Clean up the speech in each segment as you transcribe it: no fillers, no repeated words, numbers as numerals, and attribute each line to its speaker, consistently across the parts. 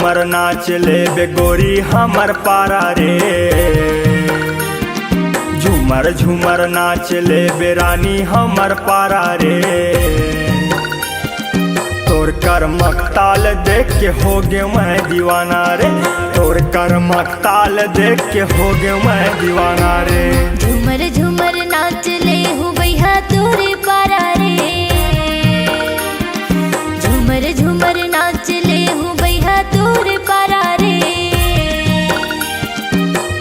Speaker 1: झूमर नाच ले बेगोरी हमर पारा रे। झूमर झूमर नाच ले बेरानी हमर पारा रे। तोर कर्मक ताल देख के हो गे मैं दीवाना रे। तोर कर्मक ताल देख के हो गे मैं दीवाना रे।
Speaker 2: झूमर झूमर नाच ले हूँ भैया तोरे पारा रे। झूमर झूमर नाच ले हूँ भैया तोरे पारा रे।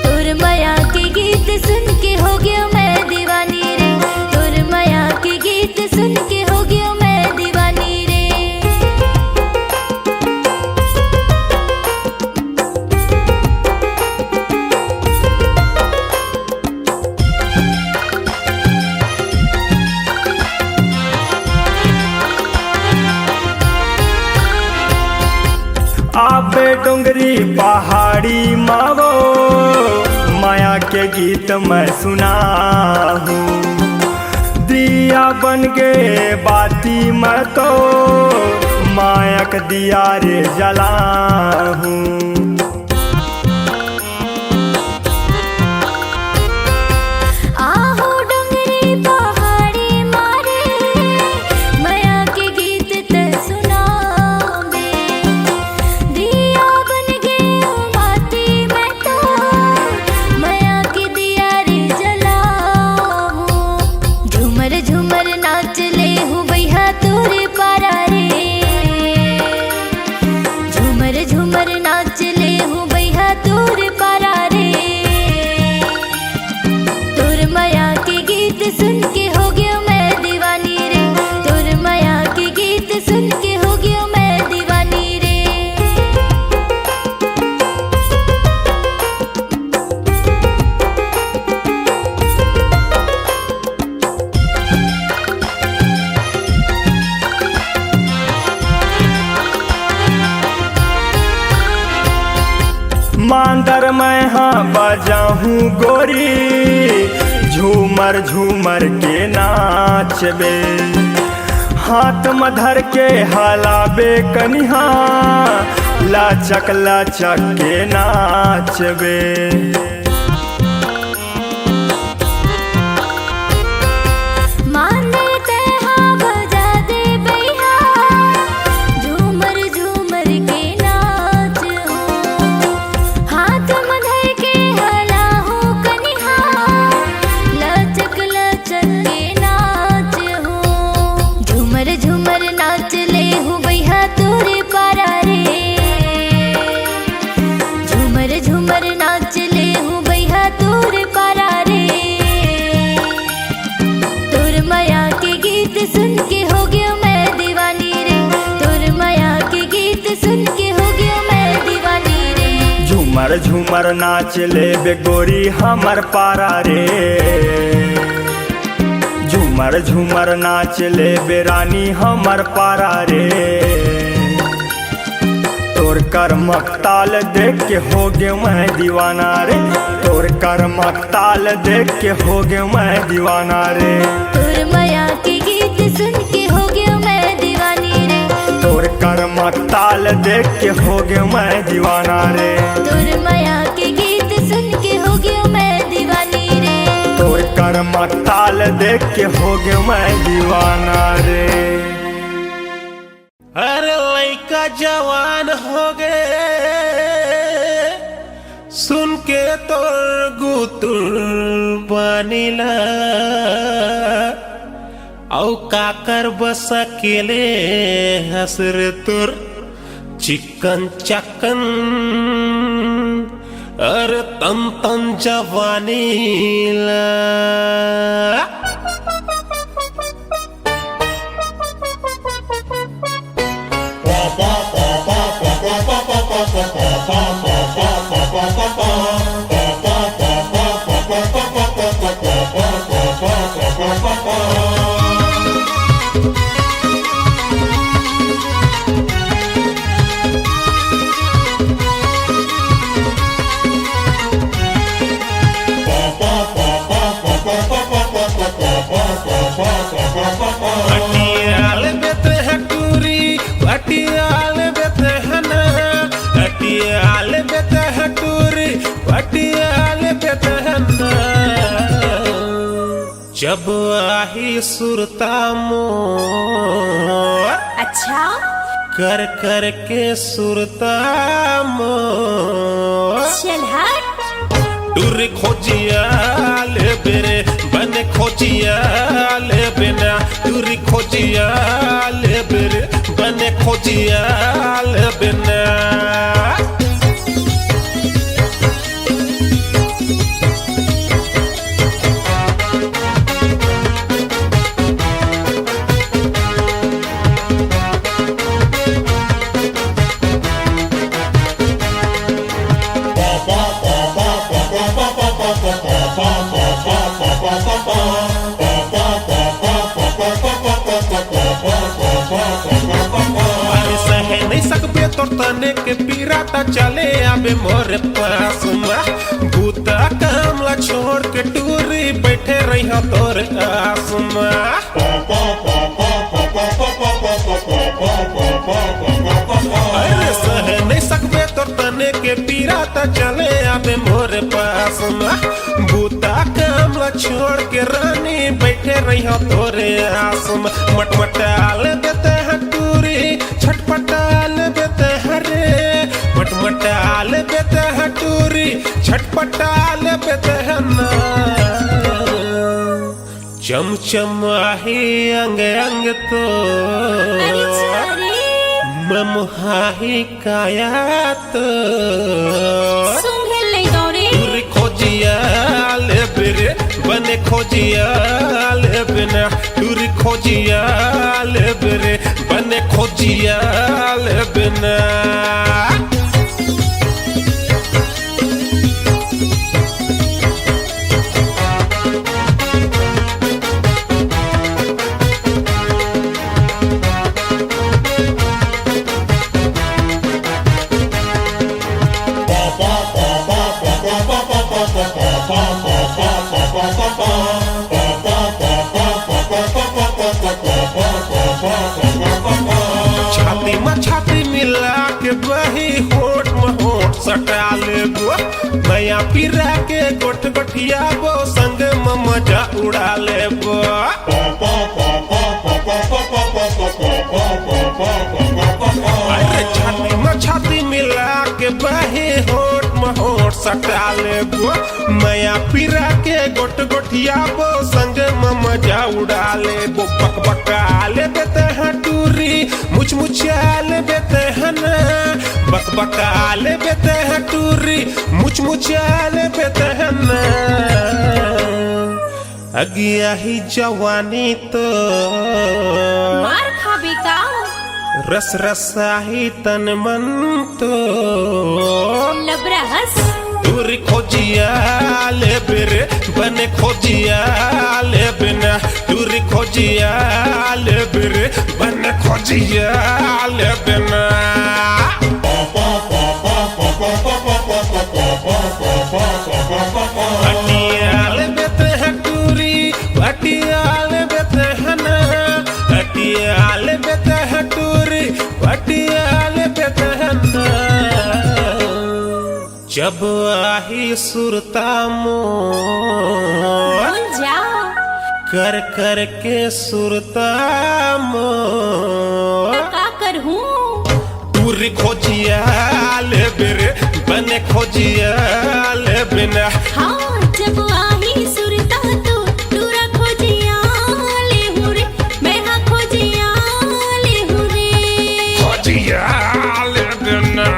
Speaker 2: तोर माया के गीत सुन के हो गया मैं दीवानी रे। तोर माया के गीत सुन के हो गया मैं दीवानी रे।
Speaker 1: आबे डोंगरी पहाड़ी मावो माया के गीत मैं सुना हूँ। दिया बन गे बाती मैं तो मायक दिया रे जला हूँ। सुन के हो गया मैं दीवानी रे। तोर माया के गीत सुन के हो गया मैं दीवानी रे। मांदर मैं हाँ बजा हूँ गोरी। झूमर झूमर के नाचबे हाथ मधर के हलाबे कनिहा। लाचक लाचक के नाचबे। सुन के हो गया मैं दीवानी रे। तोर माया के गीत सुन के हो गया मैं दीवानी रे। झूमर झूमर नाच ले बेगोरी हमर पारा रे। झूमर झूमर नाच ले बेरानी हमर पारा रे। तोर कर्मक ताल देख के हो गे मैं दीवाना रे। तोर कर्मक ताल देख के हो गे मैं दीवाना रे।
Speaker 2: तोर माया के गीत सुन के हो गया मैं दीवानी रे।
Speaker 1: तोर कर्मक ताल देख के हो गया मैं दीवाना रे।
Speaker 2: तोर माया के गीत सुन के हो गया मैं दीवानी रे।
Speaker 1: तोर कर्मक ताल देख के हो गया मैं दीवाना रे।
Speaker 3: अरे लइका जवान हो गए सुन के तोर गुतुर बनिला। औ काकर बस अकेले हसर तुर चिकन चकन। अरे तन तन जवानी ला। जब आही सुरता मोर
Speaker 2: अच्छा
Speaker 3: कर कर के सुरता मोर
Speaker 2: चल हट।
Speaker 3: टूर खोजिया ले बेरे बने खोजिया ले बिना टूर खोजिया ले बेरे बने खोजिया ले बिना तोर तने के पीराता चले आबे मोरे पास में बूता कामला छोड़ के टूरी बैठे रही हो तोर आस में अरे सह नहीं सकबे तोर तने के पीराता चले आबे मोरे पास में बूता कामला छोड़ के रानी बैठे रही हो तोरे आस में मटमटाल देते हैं टूरी छटपटाल देते हरे मटमटाल बेते है टूरी छटपटाल बेते है ना चमचम आही अंग अंग तो ममुहाही काया तो टूरी खोजिया ले बिरे बने खोजिया ले बिना टूरी खोजिया ले बिरे बने खोजिया ले बिना छाती में छाती मिला के बही होठ में होठ सटा लेबो नया पीरा के गोठ गोठिया बो संग में मजा उड़ा लेबो अरे छाती में छाती मिला के बही होठ में होठ सटा लेबो नया पीरा के गोठ गोठिया बो संग में मजा उड़ा लेबो बक बका ले देते हैं टूरी मुछ मुछाल बेते हैं ना बक बकाल बेते हैं टूरी मुछ मुछाल बेते हैं ना अगिया ही जवानी तो
Speaker 2: मार खाबी का
Speaker 3: रस रसाही तन मन तो
Speaker 2: लबरहस
Speaker 3: टूरी खोजिया ले बिरे बने खोजिया ले बिना टूरी खोजिया ले बिरे बने खोजिया ले बिना अटियाल बेते हैं टूरी अटियाल बेते हैं ना अटियाल बेते हैं टूरी अटियाल बेते हैं ना जब आही सुरता मोर
Speaker 2: जाओ
Speaker 3: कर कर के सुरता मोर
Speaker 2: का कर हूँ
Speaker 3: टूरी खोजिया ले बिरे बने खोजिया ले बिना
Speaker 2: हाँ जब आही सुरता तो टूरा खोजिया ले हूँ रे मैं हाँ खोजिया ले हूँ रे
Speaker 3: खोजिया ले बिना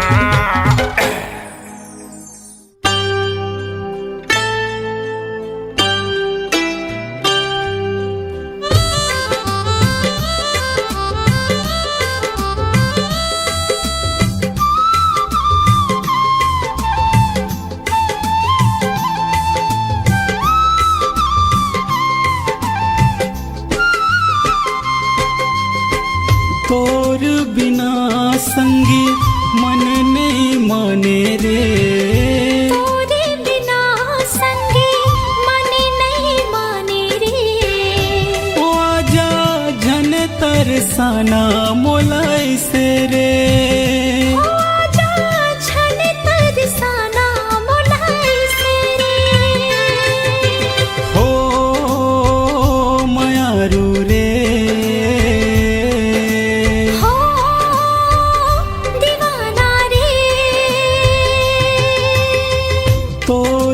Speaker 4: तोर बिना संगी मन नहीं माने रे
Speaker 2: तोरे बिना संगे मन नहीं माने रे
Speaker 4: ओ आजा झन तरसाना मोलाई से रे
Speaker 2: आजा छन तरसाना मोलाई से रे
Speaker 4: हो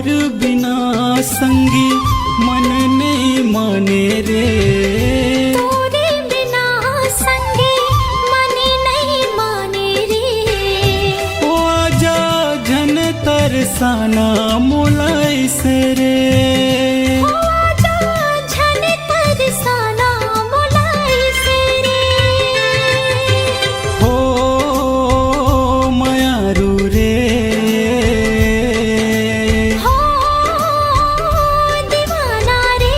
Speaker 4: तोर बिना संगी मन नहीं माने रे।
Speaker 2: तोरे बिना संगी मन नहीं माने रे।
Speaker 4: ओ आजा झन तरसाना मोलाई से रे।
Speaker 2: ओ आजा झन तरसाना मोलाई से रे।
Speaker 4: हो मायारू रे।
Speaker 2: हो दीवाना रे।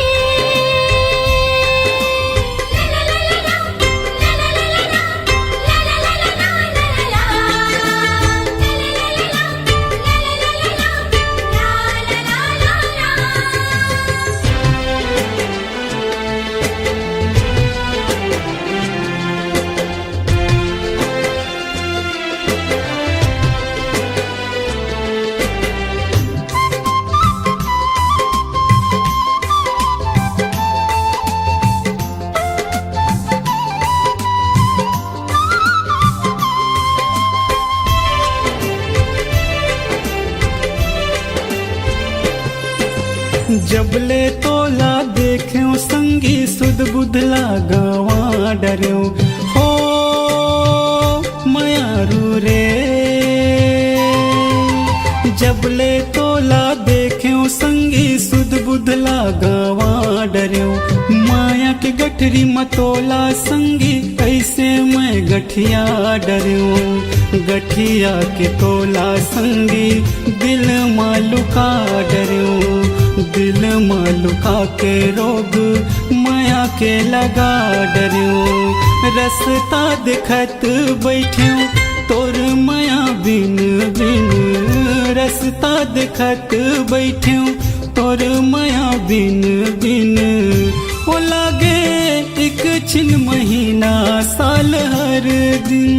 Speaker 4: जबले तोला देख्यो संगी सुध बुधला गवा डर्यो। हो मायारू रे। जबले तोला देख्यो संगी सुध बुधला गवा डर्यो। माया के गठरी मतोला संगी ऐसे मैं गठिया डर्यो। गठिया के तोला संगी दिल मालुका डर्यो। दिल मालुका के रोग माया के लगा डर्यो। रस्ता दिखत बैठ्यो तोर माया बिन बिन। रस्ता दिखत बैठ्यो तोर माया बिन बिन। ओ लागे एक छिन महीना साल हर दिन।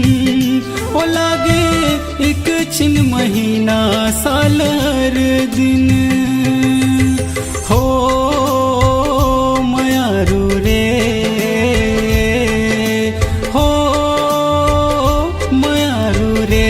Speaker 4: ओ लागे एक छिन महीना साल हर दिन। हो मायारू रे। हो मायारू रे।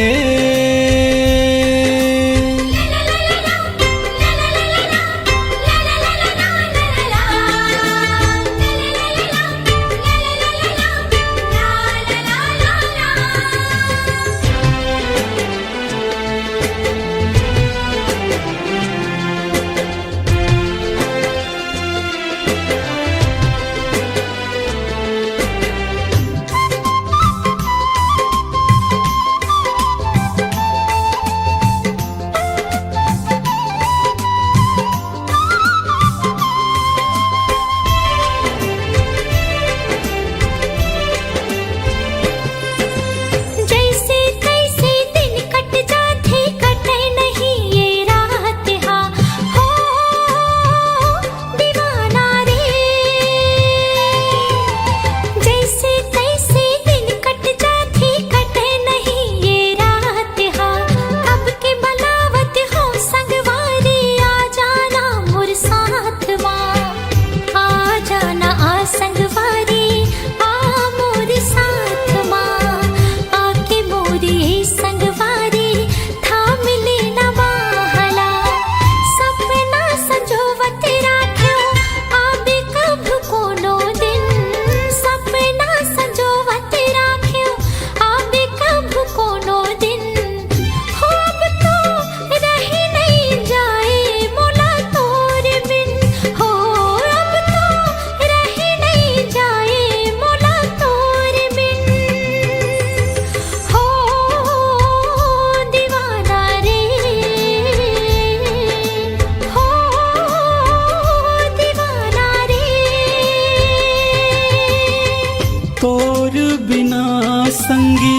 Speaker 4: संगी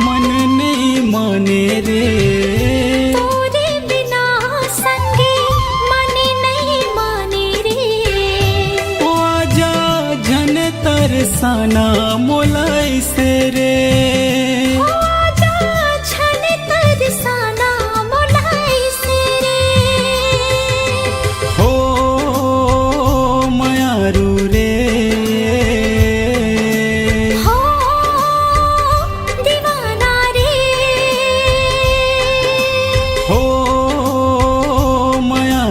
Speaker 4: मन नहीं माने रे।
Speaker 2: तोरे बिना संगी मन नहीं माने रे।
Speaker 4: ओ आजा झन तरसाना मोलाई से रे।
Speaker 2: ओ आजा झन तरसाना मोलाई से रे।
Speaker 4: हो मायारू रे। हो माया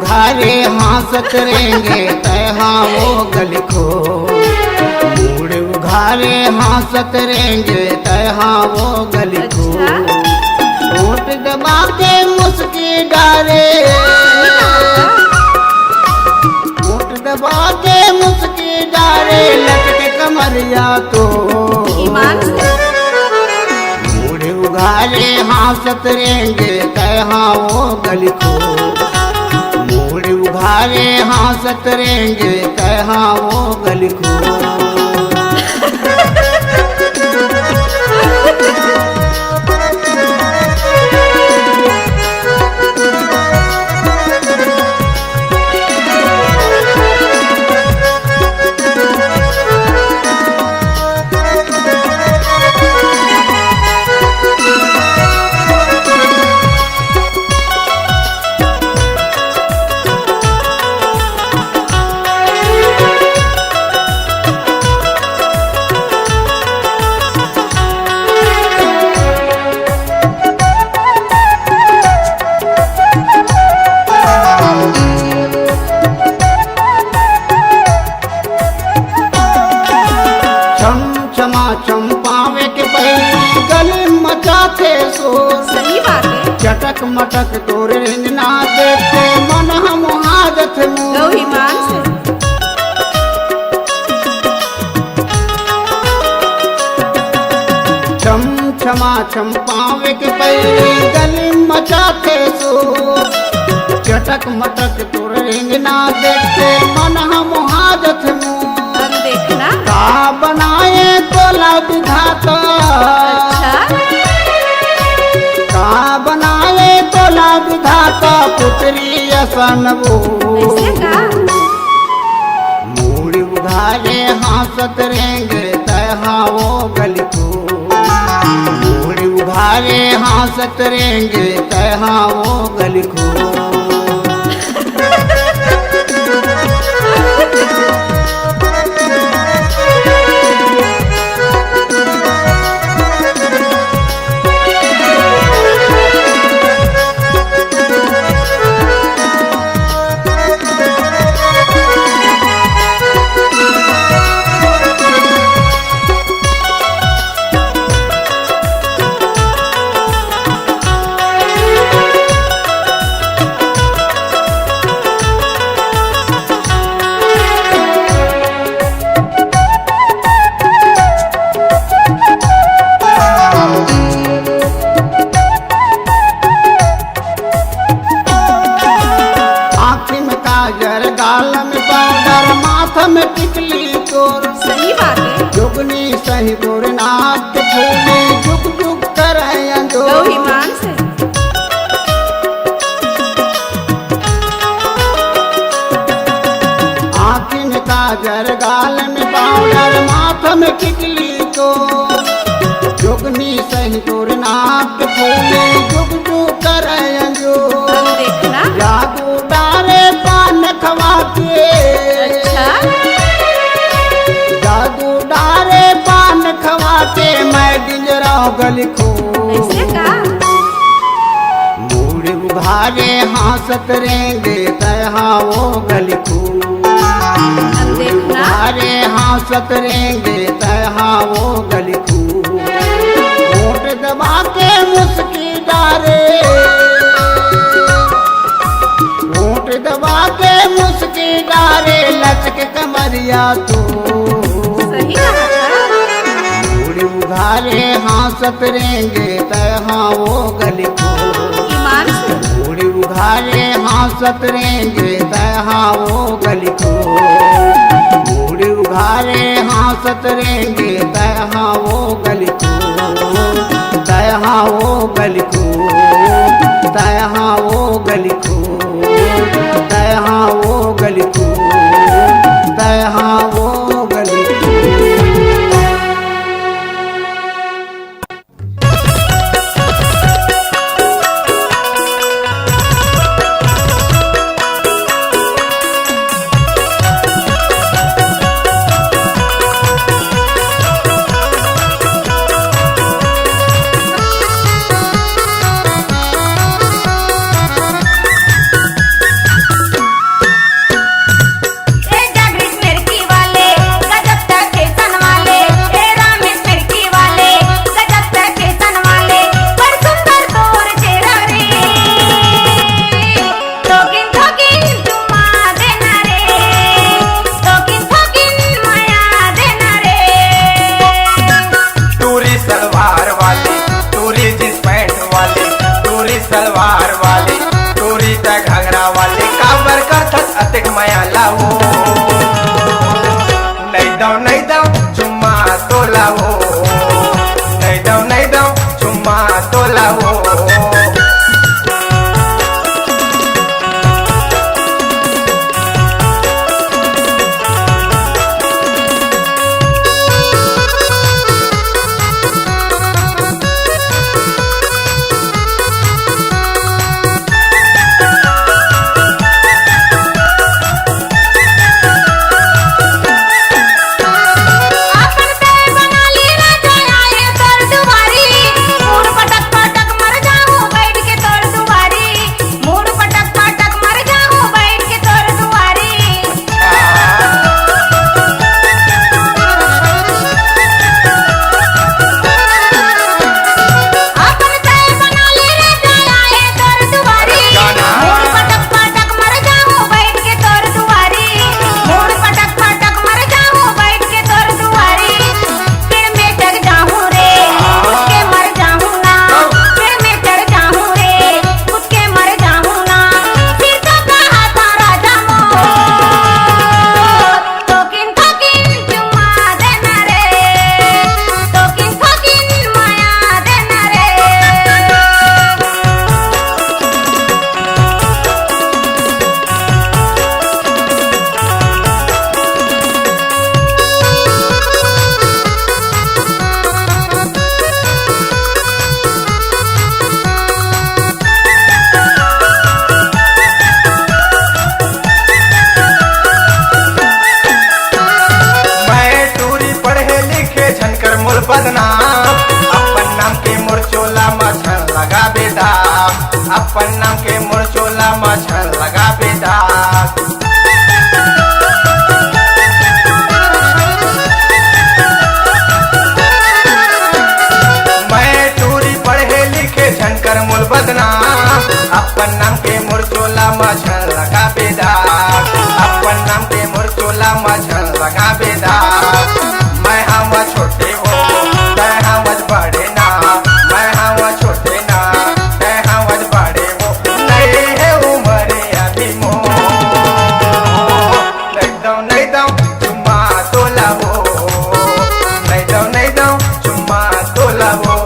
Speaker 5: उघारे हंसत रहेंगे तहाँ वो गली खो। मुड़ उघारे हंसत रहेंगे तहाँ वो गली खो। होठ दबा के मुस्की डाले, होठ दबा के मुस्की डाले लटके कमरिया तो। मुड़ उघारे हंसत रहेंगे तहाँ वो गली खो। मुड़ उघारे हंसत रहेंगे तहाँ वो गली खो। चंपावे के पहले गले मचाते शोर।
Speaker 2: सही बात है।
Speaker 5: चटक मटक तोरे रिंगना देखते मन हम हाजत मुँह। चम क्षमा चंपावे के पहले गले मचाते शोर। चटक मटक तोरे रिंगना देखते मन हम हाजत मुँह।
Speaker 2: देखना
Speaker 5: का बनाए तोला विधाता। का बनाए तोला विधाता पुत्री असन वो। मुड़ उघारे हंसत रहेंगे तहाँ वो गली खो। मुड़ उघारे हंसत रहेंगे तहाँ वो गली खो।
Speaker 2: सही बात है।
Speaker 5: जुगनी सही तोर नाक फूले जुग जुग कर
Speaker 2: अभिमान से।
Speaker 5: आँखी में काजर गाल में पाउडर माथा में टिकली तो। जुगनी सही तोर नाक फूले जुग जुग कर
Speaker 2: देखना
Speaker 5: जादू डारे पान खवा के। जादू डारे पान खवा के मैं डिंजरा गली खो। मुड़ उघारे हंसत रहेंगे तहाँ वो गली खो। मुड़ उघारे हंसत रहेंगे तहाँ वो गली खो। होठ दबा के मुस्की डारे, होठ दबा के मुस्की डारे लचके कमरिया तो। मुड़ उघारे हंसत रहेंगे तहाँ वो गली खो। मुड़ उघारे हंसत रहेंगे तहाँ वो गली खो। मुड़ उघारे हंसत रहेंगे तहाँ वो गली खो। तहाँ वो गली खो। तहाँ वो गली खो। तहाँ वो गली खो। तहाँ वो गली खो।
Speaker 6: माया लावो नहीं दो चुम्मा तो लावो नहीं दो चुम्मा तो लावो बदनाम अपन नाम के मुरचोला मछन लगा बेदा अपन नाम के मुरचोला मछन लगा बेदा मैं टूरी पढ़े लिखे झनकर मूल बदनाम अपन नाम के मुरचोला मछन लगा बेदा अपन नाम के मुरचोला मछन लगा बेदा मैं हम छोटे हो मैं हम बड़े ना मैं हम छोटे ना मैं हम बड़े हो नहीं है उम्र अभी मो नहीं दो चुम्मा तो लावो नहीं दो चुम्मा तो लावो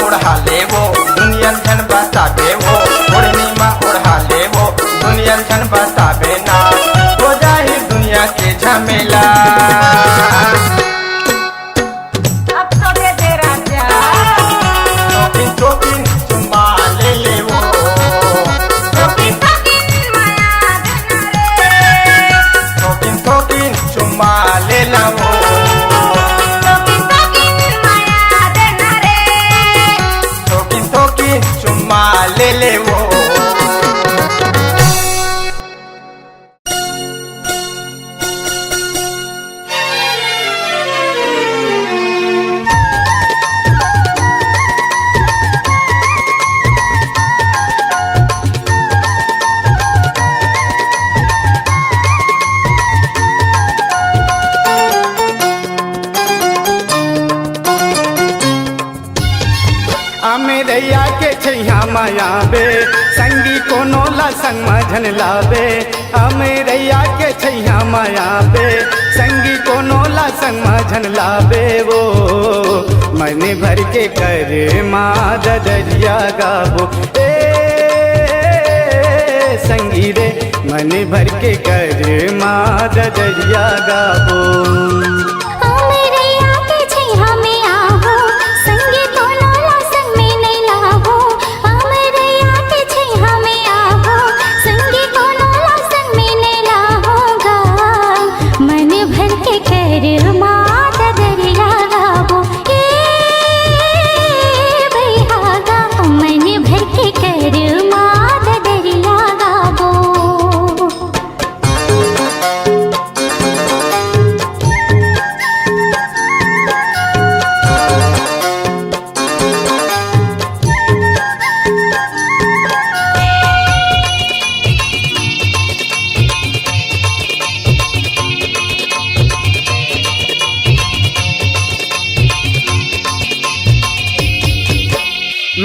Speaker 6: उड़ा लेवो दुनिया धन बताबे वो पूर्णिमा उड़ा लेवो दुनिया धन बताबे ना हो जाए दुनिया के झमेला अब तो दे तेरा प्यार शौकीन चुम्मा ले लेवो शौकीन माया देना रे शौकीन चुम्मा ले लावो चुम्मा ले ले वो
Speaker 4: संग मझन लावे अमरैया के छैया माया बे संगी कोनो ला संग मझन लावे वो मन भर के कर माँ दरिया गाबो ए संगी रे मन भर के कर माँ दरिया गाबो
Speaker 2: अमरैया के छैया में आहो संगी कोनो ला संग में नहीं लाहो अमरैया के छैया में आहो संगी कोनो ला संग में नहीं लाहोगा मन भर के कर माँ दरिया गाबो ए भैया मन भर के कर माँ दरिया गाबो।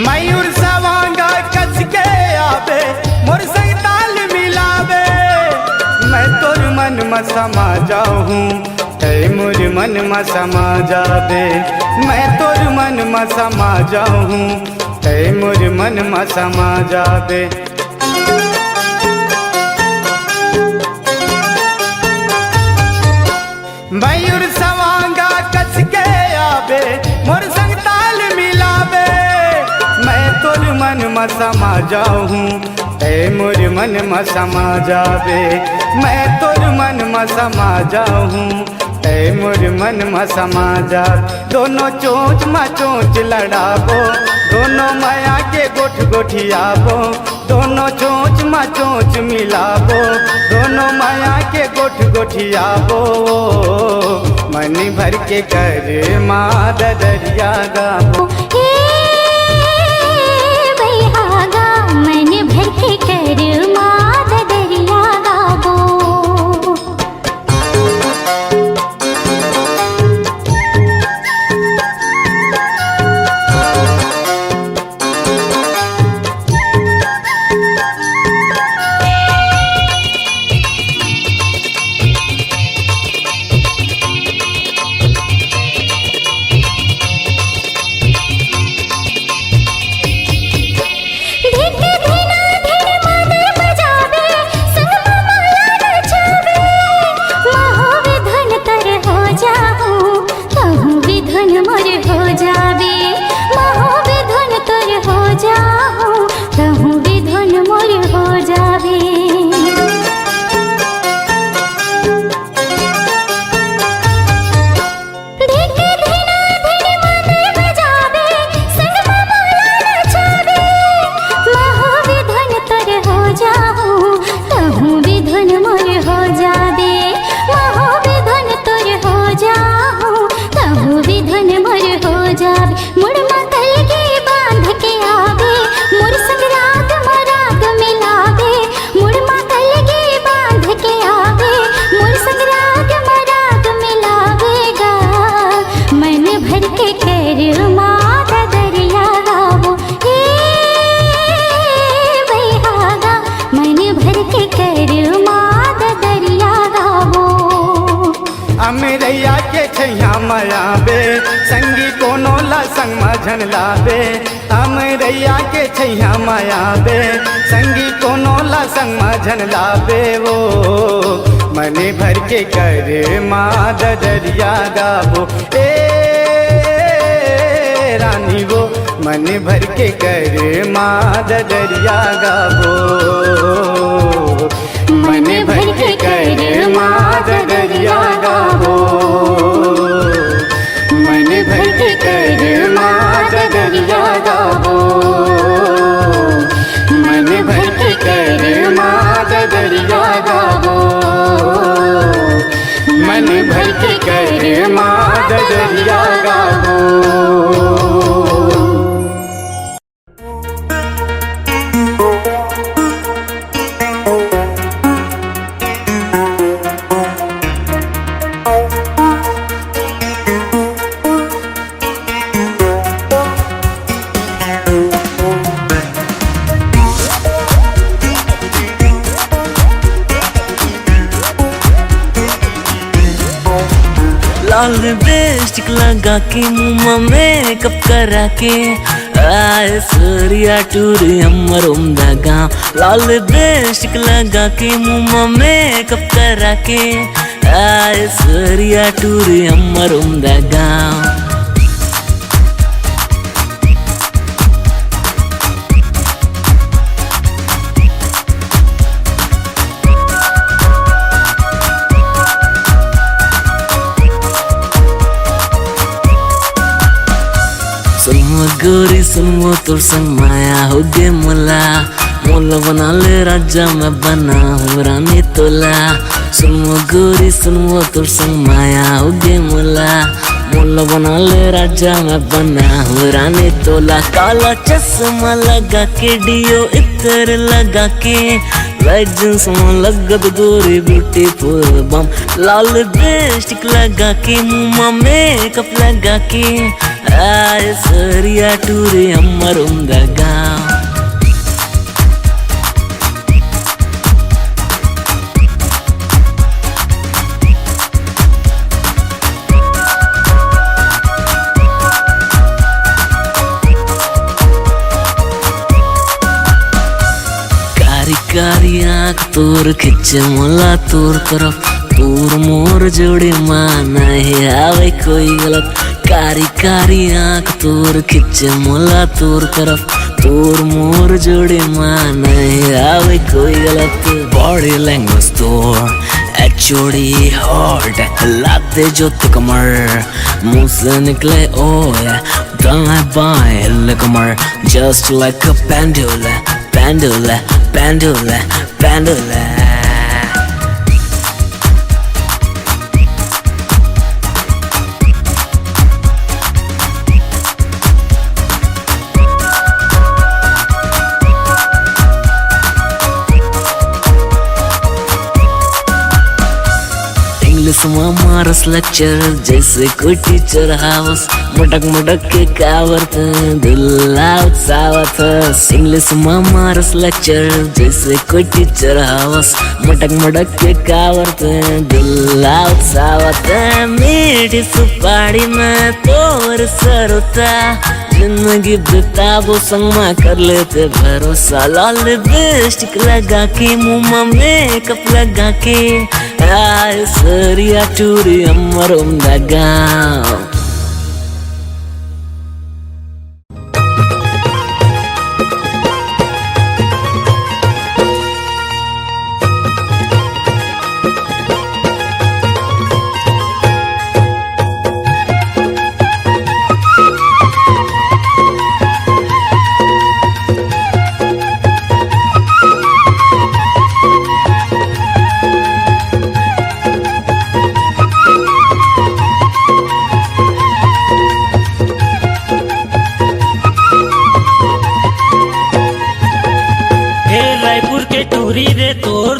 Speaker 4: मयूर सवांगा कस के आवे मोर संग ताल मिलावे मैं तोर मन में समा जाऊं है मोर मन में समा जावे मैं तोर मन में समा जाऊं है मोर मन में समा जावे मयूर सवांगा कस के आवे मोर संग ताल मिलावे मैं तोर मन में समा जाऊं ऐ मोर मन में समा जावे मैं तोर मन में समा जाऊं ऐ मोर मन में समा जा दोनों चोंच में चोंच लड़ाबो दोनों माया के गोठ गोठियाबो दोनों चोंच में चोंच मिलाबो दोनों माया के गोठ गोठियाबो मन भर के कर माँ दरिया गाबो
Speaker 2: मन भर के कर माँ दरिया गाबो।
Speaker 4: अमरैया के छैया माया बे संगी कोनो ला संग मझन लावे अमरैया के छैया माया बे संगी कोनो ला संग मझन लावे वो मन भर के कर माँ दरिया गाबो ए रानी वो मन भर के कर माँ दरिया गाबो मन भर के कर माँ दरिया गाबो मन भर के कर माँ दरिया गाबो मन भर के कर माँ दरिया गाबो मन भर के कर माँ दरिया गाबो।
Speaker 7: लाल लिपस्टिक लगा के मुँह में मेकअप करा के आए सूर्या टूरी हमर उम्दा गाँव। लाल लिपस्टिक लगा के मुँह में मेकअप करा के आए सूर्या टूरी हमर उम्दा गाँव। सुनवा गोरी सुनवा तोर संग माया हो गे मोला, मोला बना ले राजा मैं बना हूँ रानी तोला। सुनवा गोरी सुनवा तोर संग माया हो गे मोला, मोला बना ले राजा मैं बना हूँ रानी तोला। काला चश्मा लगा के डियो इतर लगा के वाइट जींस में लगत गोरी ब्यूटीफुल बम। लाल लिपस्टिक लगा के मुँह में मेकअप लगा के आए सूर्या टूरी हमर उम्दा गाँव। कारी आँख तोर खिंचे मोला तोर तरफ, तोर मोर जोड़ी माना है आवे कोई गलत। कारी आँख तोर खिंचे मोला तोर तरफ, तोर मोर जोड़ी माना है आवे कोई गलत। बॉडी लैंग्वेज तोर एचओडी हॉट लाते जो कमर, मुँह से निकले ओए दाएं बाएं हिल कमर। Just like a pendulum pendula, pendula, pendula। English में मारस लेक्चर जैसे कोई टीचर हाउस, मटक मटक के कावरत दिल्ला उत्सावत। इंग्लिश में मारस लेक्चर जैसे कोई टीचर हाउस, मटक मटक के कावरत दिल्ला उत्सावत। मीठी सुपारी में तोर सरोता, जिंदगी बिताबो संग में कर लेते भरोसा। लाल लिपस्टिक लगा के मुँह में मेकअप लगा के आए सूर्या टूरी हमर उम्दा गाँव।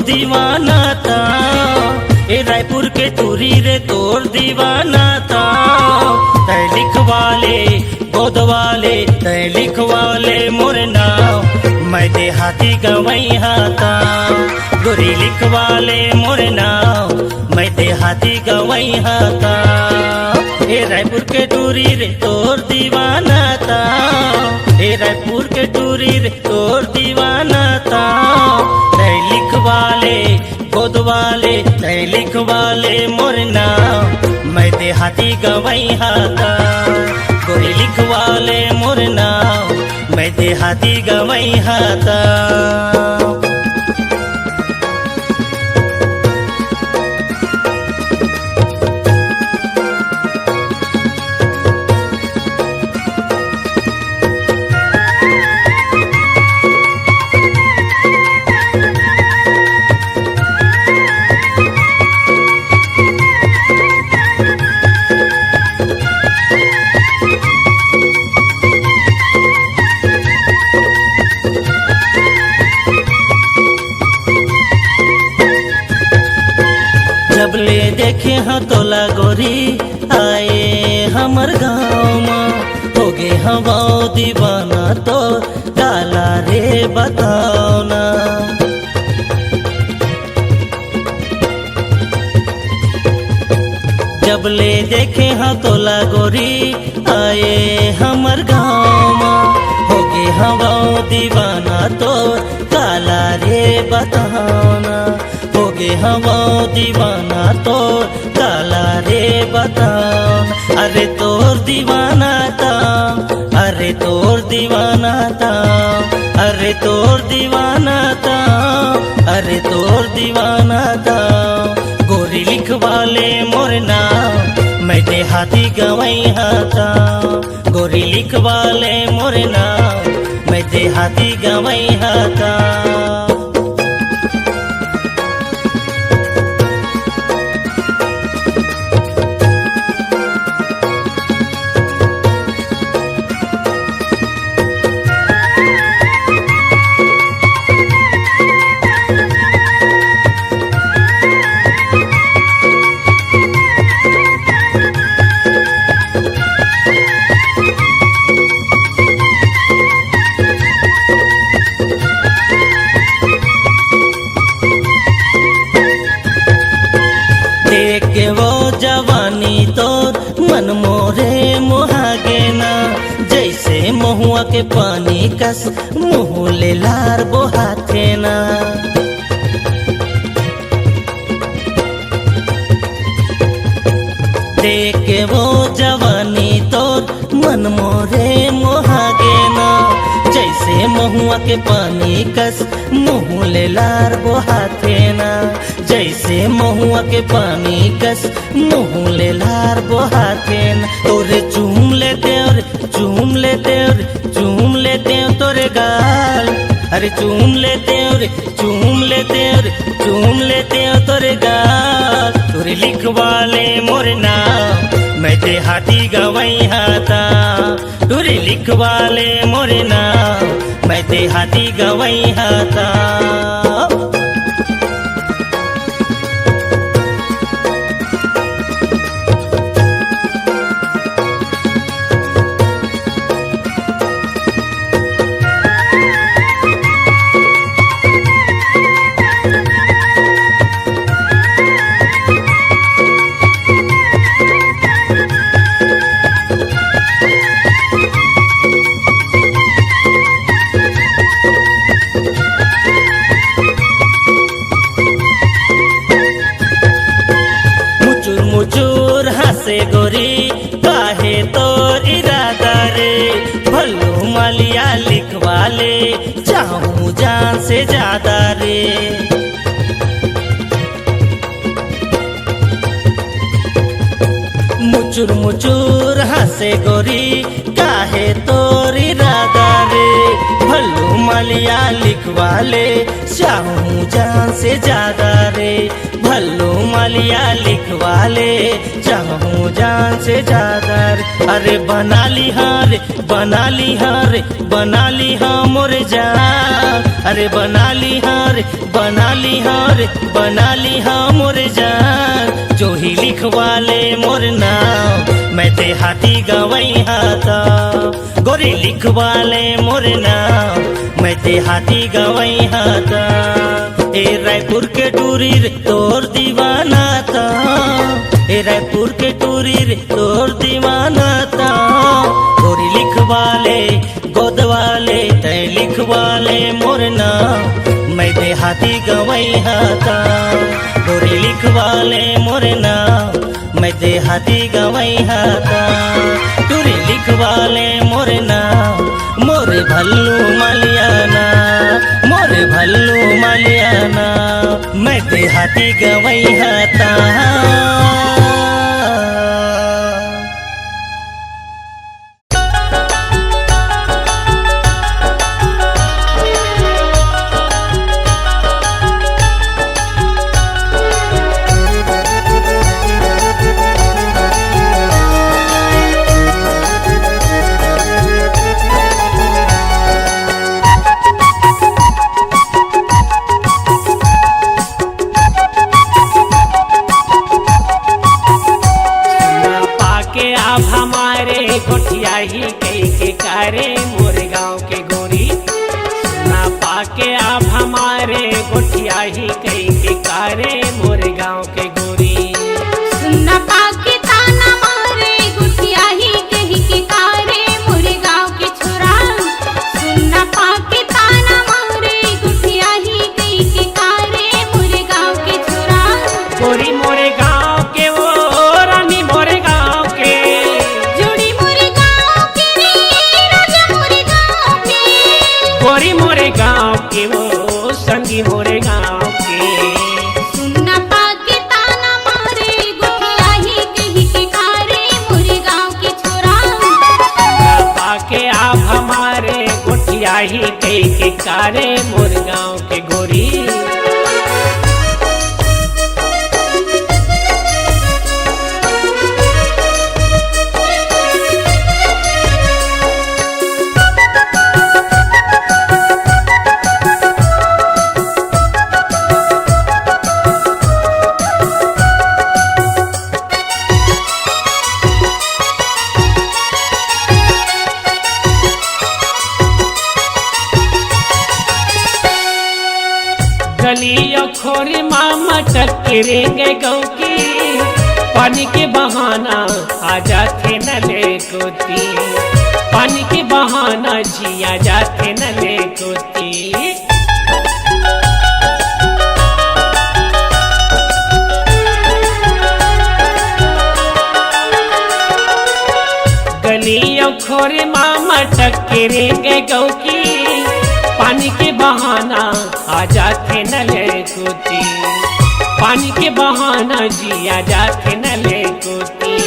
Speaker 8: दीवाना था ए रायपुर के टूरी रे तोर दीवाना था। तै लिखवाले गोद वाले तै लिखवाले मोर नाव, मैं देहाती गवई हाथा। गोरी लिखवाले मोर नाव, मैं देहाती गवई हाथा। ए रायपुर के टूरी रे तोर दीवाना था, ए रायपुर के टूरी रे तोर दीवाना था। तै लिखवाले गोद वाले तै लिखवाले मोर नाव, मैं देहाती गवई हाथा। गोरी लिखवाले मोर नाव, मैं देहाती गवई हाथा। जबले देखे हाँ तोला गोरी आए हमर गाँव में, हो गे हवा दीवाना तो डाला रे बताओ ना। जब जब ले देखे हाँ तोला गोरी आए हमर गाँव हो गे हवा दीवाना तोर काला रे बताना हो गे हवा दीवाना तोर काला रे बताना अरे तोर दीवाना था अरे तोर दीवाना था अरे तोर दीवाना था अरे तोर दीवाना था गोरी लिखवाले मोर नाम मैं देहाती गवैया था गोरी लिखवाले मोर नाम मैं देहाती गवैया था देख के वो जवानी तोर मन मोरे मोहागे ना जैसे महुआ के पानी कस मुँह ले लार बोहाथे ना देख के वो जवानी तोर मन मोरे मोहागे ना जैसे महुआ के पानी कस मुँह ले लार बोहाथे ना जैसे महुआ के पानी कस मुँह ले लार बोहाथे ना तोरे चूम लेते और चूम लेते और चूम लेते तोरे गाल अरे चूम लेते और चूम लेते और चूम लेते तोरे गाल तोरे लिखवाले मोर नाम मैं देहाती गवैया था तोरे लिखवाले मोर नाम मैं देहाती गवैया था मुचुर हंसे गोरी काहे तोर इरादा रे भल्लू मालिया लिखवाले चाहूं जान से ज्यादा रे मुचुर मुचुर हंसे गोरी काहे तोर इरादा रे भल्लू मालिया लिखवाले चाहूं जान से ज्यादा रे भल्लू मालिया लिखवाले चाहूं जान से ज्यादा रे अरे बना ली हार बना ली हार बना ली हाँ मोर जान अरे बना ली हार बना ली हार बना ली हाँ मोर जान जो ही लिखवाले मोर नाम मैं देहाती गवैया था गोरी लिखवाले मोर नाम मैं देहाती गवैया था ए रायपुर के टूरी रे तोर दीवाना था ए रायपुर के टूरी रे तोर दीवाना था गोरी लिखवाले गोदवाले तय लिखवाले मोर नाम मैं देहाती गवैया था गोरी लिखवाले मोर नाम मैं देहाती गवैया था टूरी लिखवाले मोर नाम मोरे भल्लू मलियाना मोरे भल्लू मलियाना मैं देहाती गवैया था
Speaker 9: ही कई के कारे मोरे गाँव के गोरी ना पाके आप हमारे गोठिया ही कई के कारे मोरे गाँव के गोरी
Speaker 2: सुनना पाके
Speaker 9: गोठिया ही कई के कारे मोर गाँव के गोरी। गलियों खोरी मामा टकरेंगे गौ की, पानी के बहाना आ जाते न ले कोती, पानी के बहाना जिया जाते न ले कोती। गलियों खोरी मामा टकरेंगे गौ की, पानी के बहाना आ जाते न ले कोती, पानी के बहाना जिया जाते न ले कोती।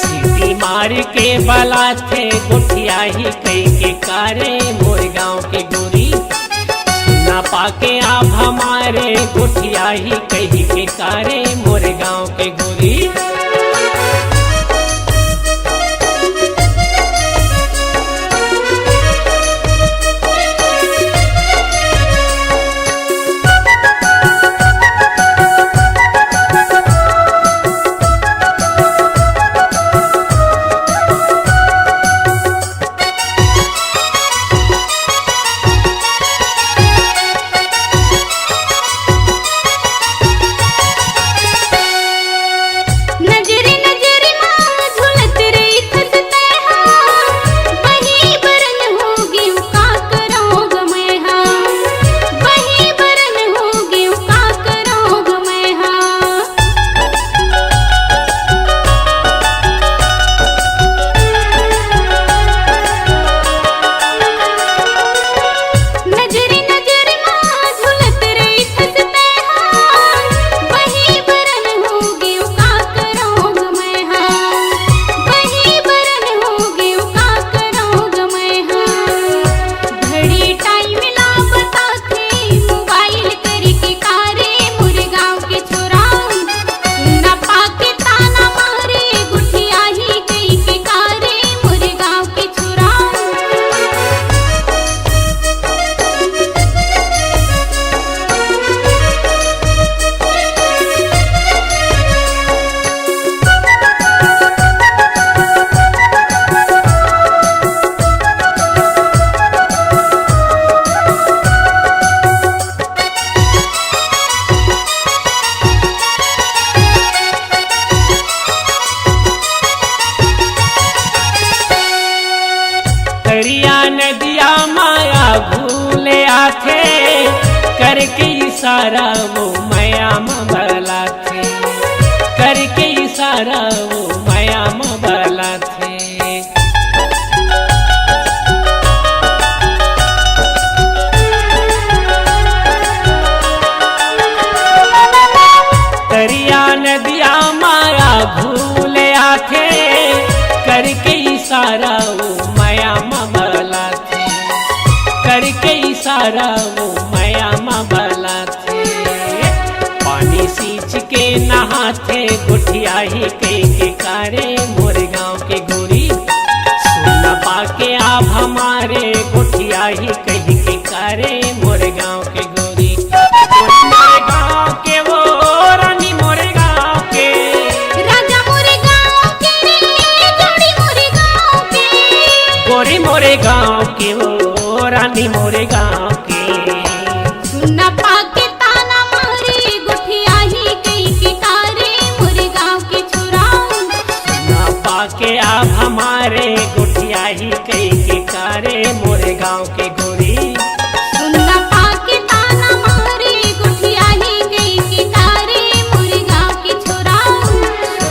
Speaker 9: सीटी मार के बलाते गोठिया ही कई के कारे मोर गाँव के गोरी। ना पाके आप हमारे गोठिया ही कई के कारे मोर गाँव के गोरी। करके इशारा वो माया मबला थे, करके इशारा वो माया मबला थे। दरिया नदिया माया भूले आथे, करके इशारा वो माया मबला थे, करके इशारा वो माया मबला थे। पानी सींच के नहाते गोठिया ही कई के कारे मोर गाँव के गोरी। सुन पाके आप हमारे गोठिया ही कई के कारे मोर गाँव के गोरी। मोर गाँव के वो रानी मोर गाँव के
Speaker 2: राजा मोरे गाँव के रे जोड़ी मोरे गाँव के,
Speaker 9: गोरी मोरे गाँव के वो रानी मोरे गाँव के।
Speaker 2: सुना पाके ताना मारे गोठिया ही कई के कारे मोरे गाँव के छोरा।
Speaker 9: सुना पाके आप हमारे गोठिया ही कई के कारे मोरे गाँव के गोरी।
Speaker 2: सुना पाके ताना मारे गोठिया ही कई के कारे मोरे गाँव के छोरा।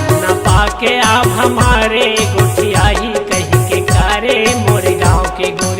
Speaker 9: सुना पाके आप हमारे गोठिया ही कई के कारे मोरे गाँव के गोरी।